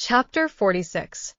Chapter 46.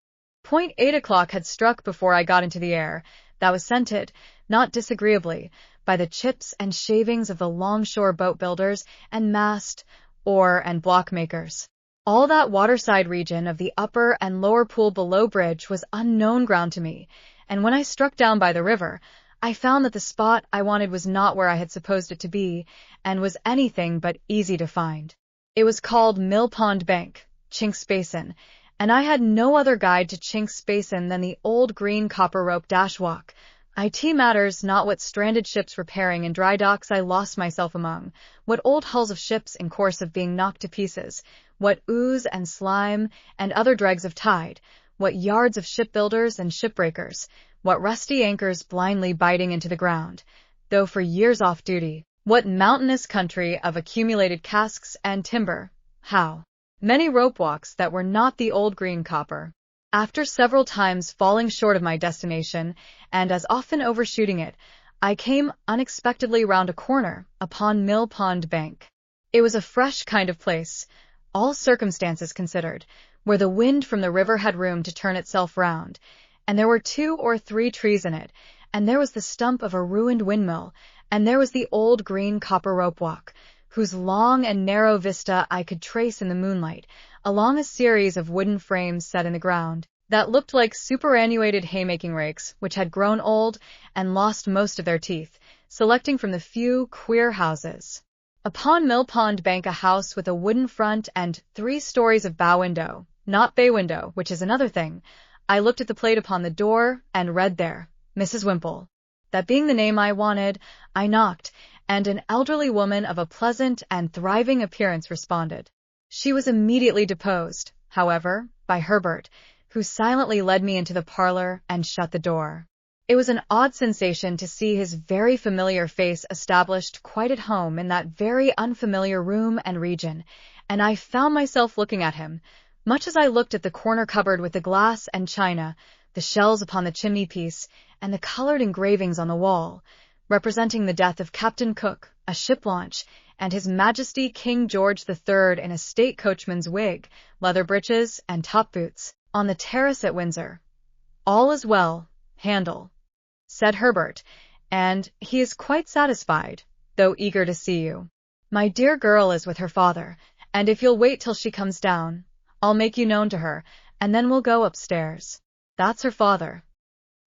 8 o'clock had struck before I got into the air, that was scented, not disagreeably, by the chips and shavings of the longshore boat builders and mast, oar, and block makers. All that waterside region of the upper and lower pool below bridge was unknown ground to me, and when I struck down by the river, I found that the spot I wanted was not where I had supposed it to be, and was anything but easy to find. It was called Mill Pond Bank, Chinks Basin, and I had no other guide to Chinks Basin than the old green copper rope dashwalk. IT matters, not what stranded ships repairing in dry docks I lost myself among, what old hulls of ships in course of being knocked to pieces, what ooze and slime and other dregs of tide, what yards of shipbuilders and shipbreakers, what rusty anchors blindly biting into the ground, though for years off duty, what mountainous country of accumulated casks and timber, how many rope walks that were not the old green copper. After several times falling short of my destination, and as often overshooting it, I came unexpectedly round a corner upon Mill Pond Bank. It was a fresh kind of place, all circumstances considered, where the wind from the river had room to turn itself round, and there were 2 or 3 trees in it, and there was the stump of a ruined windmill, and there was the old green copper rope walk, whose long and narrow vista I could trace in the moonlight, along a series of wooden frames set in the ground, that looked like superannuated haymaking rakes which had grown old and lost most of their teeth, selecting from the few queer houses. Upon Mill Pond Bank a house with a wooden front and 3 stories of bow window, not bay window, which is another thing. I looked at the plate upon the door, and read there, Mrs. Wimple. That being the name I wanted, I knocked, and an elderly woman of a pleasant and thriving appearance responded. She was immediately deposed, however, by Herbert, who silently led me into the parlor and shut the door. It was an odd sensation to see his very familiar face established quite at home in that very unfamiliar room and region, and I found myself looking at him, much as I looked at the corner cupboard with the glass and china, the shells upon the chimney-piece, and the colored engravings on the wall, representing the death of Captain Cook, a ship launch, and His Majesty King George III in a state coachman's wig, leather breeches, and top boots, on the terrace at Windsor. All is well, Handel, said Herbert, and he is quite satisfied, though eager to see you. My dear girl is with her father, and if you'll wait till she comes down, I'll make you known to her, and then we'll go upstairs. That's her father.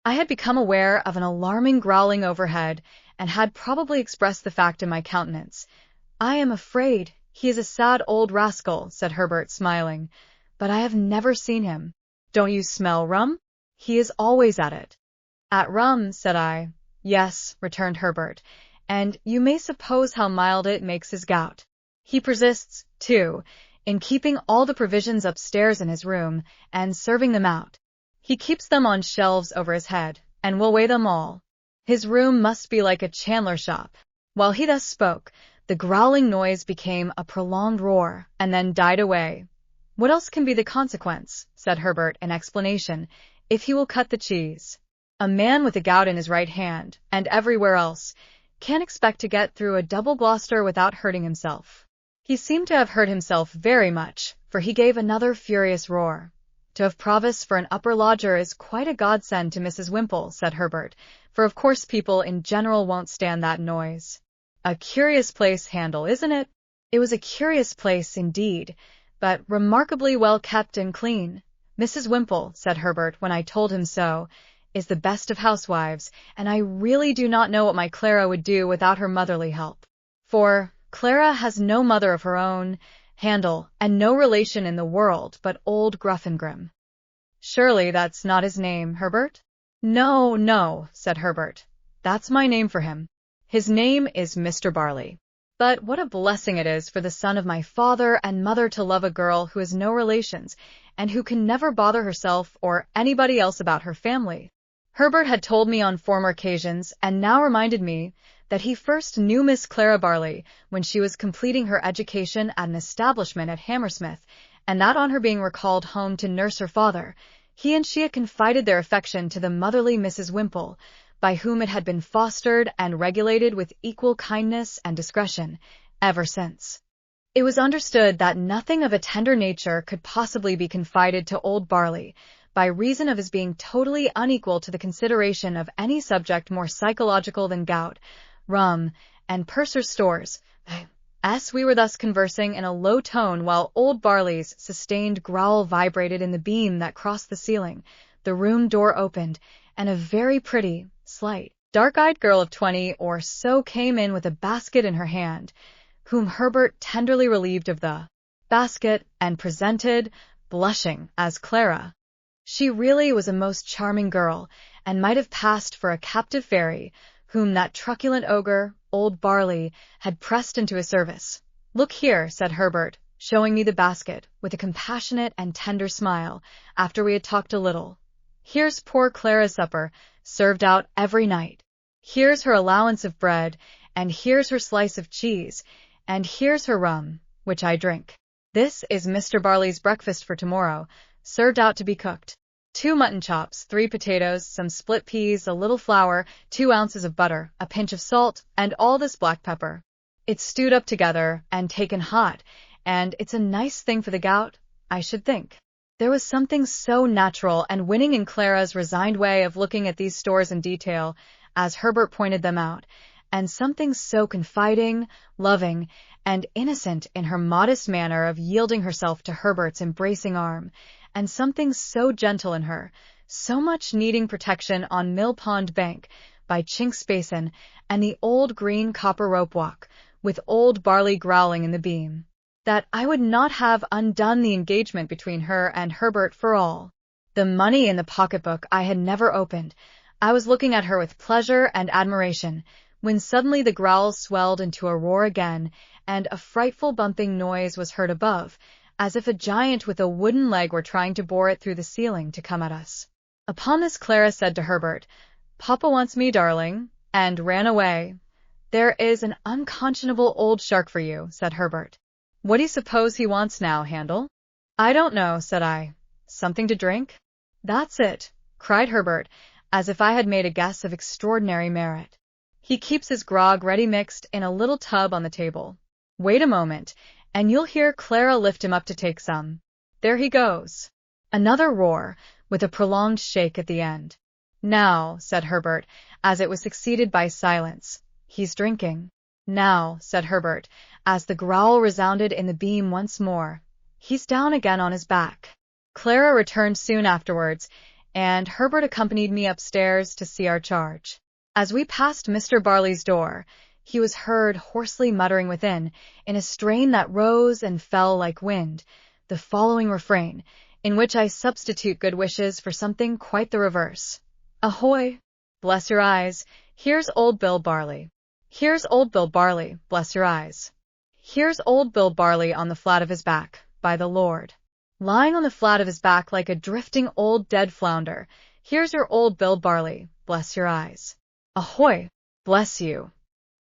I had become aware of an alarming growling overhead, and had probably expressed the fact in my countenance. I am afraid he is a sad old rascal, said Herbert, smiling, but I have never seen him. Don't you smell rum? He is always at it. At rum, said I. Yes, returned Herbert, and you may suppose how mild it makes his gout. He persists, too, in keeping all the provisions upstairs in his room, and serving them out. He keeps them on shelves over his head, and will weigh them all. His room must be like a chandler shop. While he thus spoke, the growling noise became a prolonged roar, and then died away. What else can be the consequence, said Herbert in explanation, if he will cut the cheese? A man with a gout in his right hand, and everywhere else, can't expect to get through a double Gloucester without hurting himself. He seemed to have hurt himself very much, for he gave another furious roar. To have Provis for an upper lodger is quite a godsend to Mrs. Wimple, said Herbert, for of course people in general won't stand that noise. A curious place, Handel, isn't it? It was a curious place indeed, but remarkably well kept and clean. Mrs. Wimple, said Herbert when I told him so, is the best of housewives, and I really do not know what my Clara would do without her motherly help. For Clara has no mother of her own, Handel, and no relation in the world but old Gruffingrim. Surely that's not his name, Herbert? No, no, said Herbert. That's my name for him. His name is Mr. Barley. But what a blessing it is for the son of my father and mother to love a girl who has no relations, and who can never bother herself or anybody else about her family. Herbert had told me on former occasions, and now reminded me, that he first knew Miss Clara Barley when she was completing her education at an establishment at Hammersmith, and that on her being recalled home to nurse her father, he and she had confided their affection to the motherly Mrs. Wimple, by whom it had been fostered and regulated with equal kindness and discretion ever since. It was understood that nothing of a tender nature could possibly be confided to old Barley, by reason of his being totally unequal to the consideration of any subject more psychological than gout, rum, and purser's stores. We were thus conversing in a low tone while old Barley's sustained growl vibrated in the beam that crossed the ceiling. The room door opened, and a very pretty, slight, dark-eyed girl of 20 or so came in with a basket in her hand, whom Herbert tenderly relieved of the basket and presented, blushing, as Clara. She really was a most charming girl, and might have passed for a captive fairy, whom that truculent ogre, old Barley, had pressed into his service. "Look here," said Herbert, showing me the basket, with a compassionate and tender smile, after we had talked a little. "Here's poor Clara's supper, served out every night. Here's her allowance of bread, and here's her slice of cheese, and here's her rum, which I drink. This is Mr. Barley's breakfast for tomorrow, served out to be cooked. 2 mutton chops, 3 potatoes, some split peas, a little flour, 2 ounces of butter, a pinch of salt, and all this black pepper. It's stewed up together and taken hot, and it's a nice thing for the gout, I should think." There was something so natural and winning in Clara's resigned way of looking at these stores in detail, as Herbert pointed them out, and something so confiding, loving, and innocent in her modest manner of yielding herself to Herbert's embracing arm, and something so gentle in her, so much needing protection on Mill Pond Bank, by Chink's Basin, and the old green copper rope walk, with old Barley growling in the beam, that I would not have undone the engagement between her and Herbert for all the money in the pocketbook I had never opened. I was looking at her with pleasure and admiration, when suddenly the growls swelled into a roar again, and a frightful bumping noise was heard above, as if a giant with a wooden leg were trying to bore it through the ceiling to come at us. Upon this Clara said to Herbert, "Papa wants me, darling," and ran away. "There is an unconscionable old shark for you," said Herbert. "What do you suppose he wants now, Handel?" "I don't know," said I. "Something to drink?" "That's it," cried Herbert, as if I had made a guess of extraordinary merit. "He keeps his grog ready mixed in a little tub on the table. Wait a moment, and you'll hear Clara lift him up to take some. There he goes." Another roar, with a prolonged shake at the end. "Now," said Herbert, as it was succeeded by silence, "he's drinking." "Now," said Herbert, as the growl resounded in the beam once more, "he's down again on his back." Clara returned soon afterwards, and Herbert accompanied me upstairs to see our charge. As we passed Mr. Barley's door, he was heard hoarsely muttering within, in a strain that rose and fell like wind, the following refrain, in which I substitute good wishes for something quite the reverse. "Ahoy! Bless your eyes, here's old Bill Barley. Here's old Bill Barley, bless your eyes. Here's old Bill Barley on the flat of his back, by the Lord. Lying on the flat of his back like a drifting old dead flounder. Here's your old Bill Barley, bless your eyes. Ahoy! Bless you."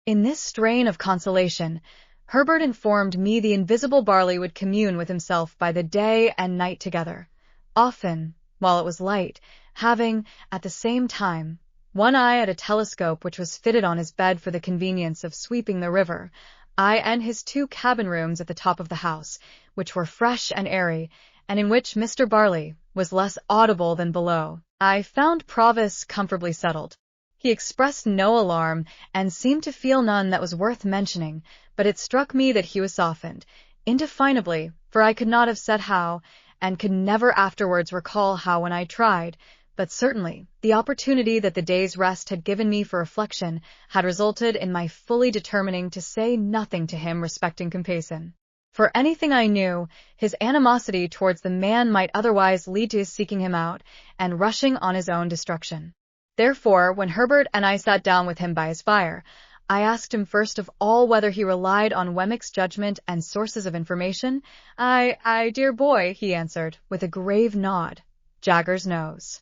In this strain of consolation, Herbert informed me the invisible Barley would commune with himself by the day and night together, often, while it was light, having, at the same time, one eye at a telescope which was fitted on his bed for the convenience of sweeping the river, and his 2 cabin rooms at the top of the house, which were fresh and airy, and in which Mr. Barley was less audible than below. I found Provis comfortably settled. He expressed no alarm, and seemed to feel none that was worth mentioning, but it struck me that he was softened, indefinably, for I could not have said how, and could never afterwards recall how when I tried, but certainly the opportunity that the day's rest had given me for reflection had resulted in my fully determining to say nothing to him respecting Compeyson. For anything I knew, his animosity towards the man might otherwise lead to his seeking him out, and rushing on his own destruction. Therefore, when Herbert and I sat down with him by his fire, I asked him first of all whether he relied on Wemmick's judgment and sources of information. I, dear boy," he answered, with a grave nod. "Jaggers knows."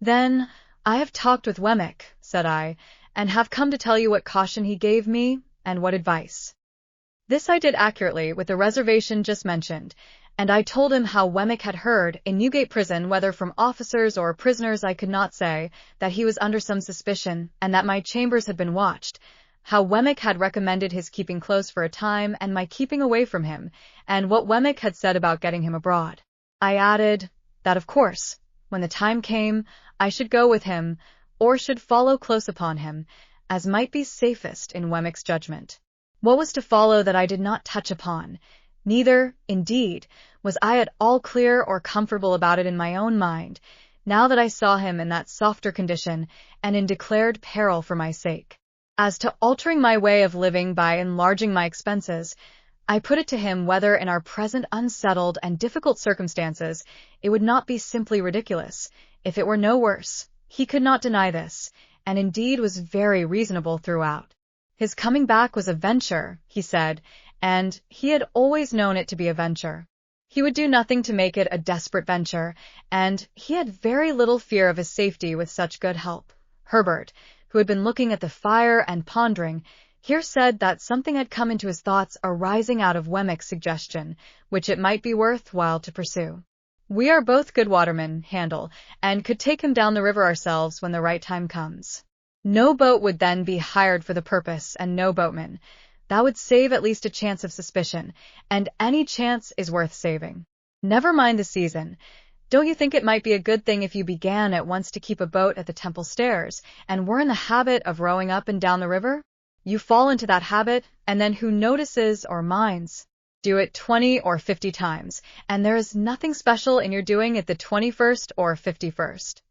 "Then, I have talked with Wemmick," said I, "and have come to tell you what caution he gave me, and what advice." This I did accurately, with the reservation just mentioned, and I told him how Wemmick had heard, in Newgate Prison, whether from officers or prisoners I could not say, that he was under some suspicion, and that my chambers had been watched. how Wemmick had recommended his keeping close for a time and my keeping away from him, and what Wemmick had said about getting him abroad. I added that, of course, when the time came, I should go with him, or should follow close upon him, as might be safest in Wemmick's judgment. What was to follow that I did not touch upon. Neither, indeed, was I at all clear or comfortable about it in my own mind, now that I saw him in that softer condition and in declared peril for my sake. As to altering my way of living by enlarging my expenses, I put it to him whether in our present unsettled and difficult circumstances it would not be simply ridiculous, if it were no worse. He could not deny this, and indeed was very reasonable throughout. His coming back was a venture, he said, and he had always known it to be a venture. He would do nothing to make it a desperate venture, and he had very little fear of his safety with such good help. Herbert, who had been looking at the fire and pondering, here said that something had come into his thoughts arising out of Wemmick's suggestion, which it might be worth while to pursue. We are both good watermen, Handel, and could take him down the river ourselves when the right time comes. No boat would then be hired for the purpose, and no boatman. That would save at least a chance of suspicion, and any chance is worth saving. Never mind the season. Don't you think it might be a good thing if you began at once to keep a boat at the Temple Stairs, and were in the habit of rowing up and down the river? You fall into that habit, and then who notices or minds? Do it 20 or 50 times, and there is nothing special in your doing it the 21st or 51st.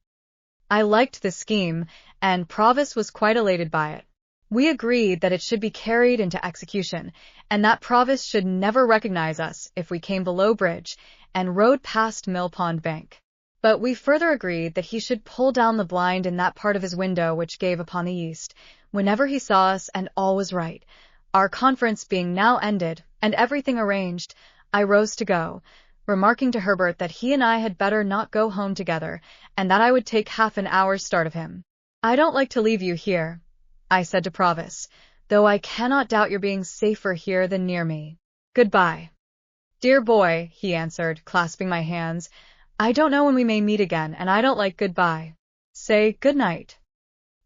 I liked this scheme, and Provis was quite elated by it. We agreed that it should be carried into execution, and that Provis should never recognize us if we came below bridge and rowed past Mill Pond Bank. But we further agreed that he should pull down the blind in that part of his window which gave upon the east, whenever he saw us, and all was right. Our conference being now ended, and everything arranged, I rose to go, remarking to Herbert that he and I had better not go home together, and that I would take half an hour's start of him. I don't like to leave you here, I said to Provis, though I cannot doubt your being safer here than near me. Goodbye. Dear boy, he answered, clasping my hands, I don't know when we may meet again, and I don't like goodbye. Say good night.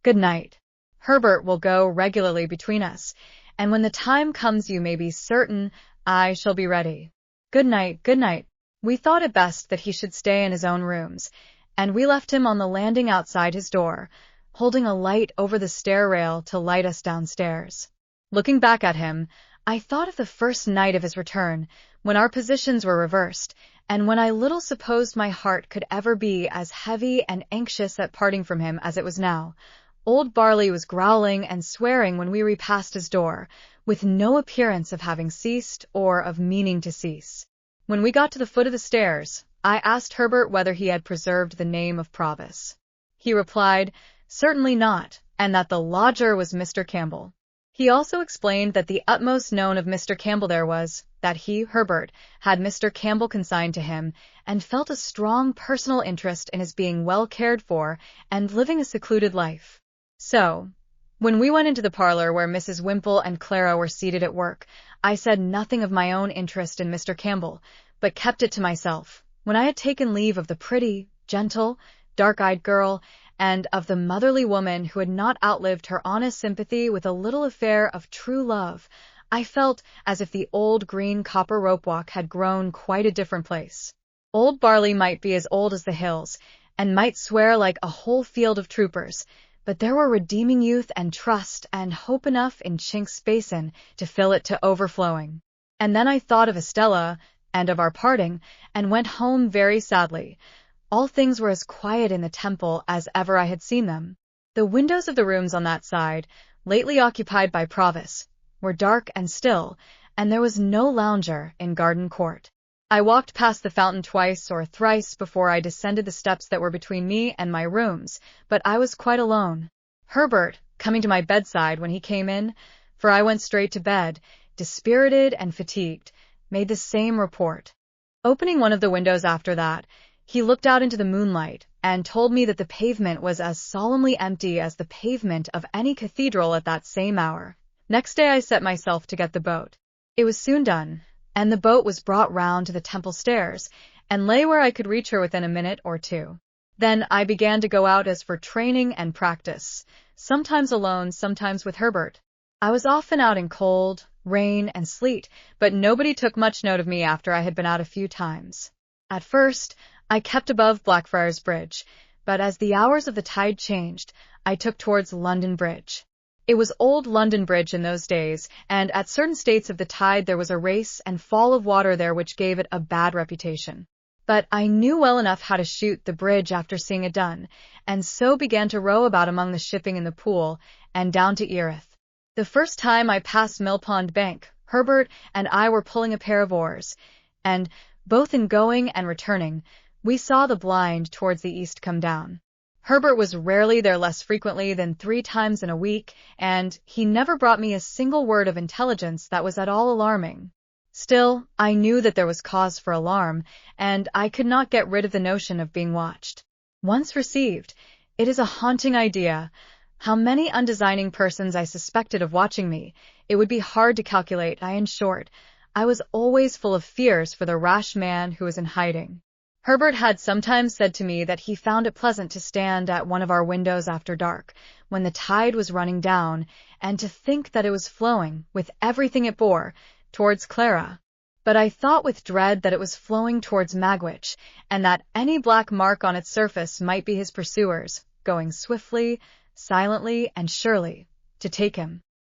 Good night. Herbert will go regularly between us, and when the time comes you may be certain I shall be ready. Good night, good night. We thought it best that he should stay in his own rooms, and we left him on the landing outside his door, holding a light over the stair rail to light us downstairs. Looking back at him, I thought of the first night of his return, when our positions were reversed, and when I little supposed my heart could ever be as heavy and anxious at parting from him as it was now. Old Barley was growling and swearing when we repassed his door, with no appearance of having ceased or of meaning to cease. When we got to the foot of the stairs, I asked Herbert whether he had preserved the name of Provis. He replied, certainly not, and that the lodger was Mr. Campbell. He also explained that the utmost known of Mr. Campbell there was, that he, Herbert, had Mr. Campbell consigned to him, and felt a strong personal interest in his being well cared for and living a secluded life. So, when we went into the parlor where Mrs. Wimple and Clara were seated at work, I said nothing of my own interest in Mr. Campbell, but kept it to myself. When I had taken leave of the pretty, gentle, dark-eyed girl, and of the motherly woman who had not outlived her honest sympathy with a little affair of true love, I felt as if the old green copper rope-walk had grown quite a different place. Old Barley might be as old as the hills, and might swear like a whole field of troopers, but there were redeeming youth and trust and hope enough in Chink's basin to fill it to overflowing. And then I thought of Estella, and of our parting, and went home very sadly. All things were as quiet in the Temple as ever I had seen them. The windows of the rooms on that side, lately occupied by Provis, were dark and still, and there was no lounger in Garden Court. I walked past the fountain twice or thrice before I descended the steps that were between me and my rooms, but I was quite alone. Herbert, coming to my bedside when he came in, for I went straight to bed, dispirited and fatigued, made the same report. Opening one of the windows after that, he looked out into the moonlight and told me that the pavement was as solemnly empty as the pavement of any cathedral at that same hour. Next day I set myself to get the boat. It was soon done, and the boat was brought round to the Temple Stairs, and lay where I could reach her within a minute or two. Then I began to go out as for training and practice, sometimes alone, sometimes with Herbert. I was often out in cold, rain, and sleet, but nobody took much note of me after I had been out a few times. At first, I kept above Blackfriars Bridge, but as the hours of the tide changed, I took towards London Bridge. It was old London Bridge in those days, and at certain states of the tide there was a race and fall of water there which gave it a bad reputation. But I knew well enough how to shoot the bridge after seeing it done, and so began to row about among the shipping in the pool, and down to Erith. The first time I passed Millpond Bank, Herbert and I were pulling a pair of oars, and, both in going and returning, we saw the blind towards the east come down. Herbert was rarely there less frequently than 3 times in a week, and he never brought me a single word of intelligence that was at all alarming. Still, I knew that there was cause for alarm, and I could not get rid of the notion of being watched. Once received, it is a haunting idea. How many undesigning persons I suspected of watching me, it would be hard to calculate. In short, I was always full of fears for the rash man who was in hiding. Herbert had sometimes said to me that he found it pleasant to stand at one of our windows after dark, when the tide was running down, and to think that it was flowing, with everything it bore, towards Clara. But I thought with dread that it was flowing towards Magwitch, and that any black mark on its surface might be his pursuers, going swiftly, silently, and surely, to take him.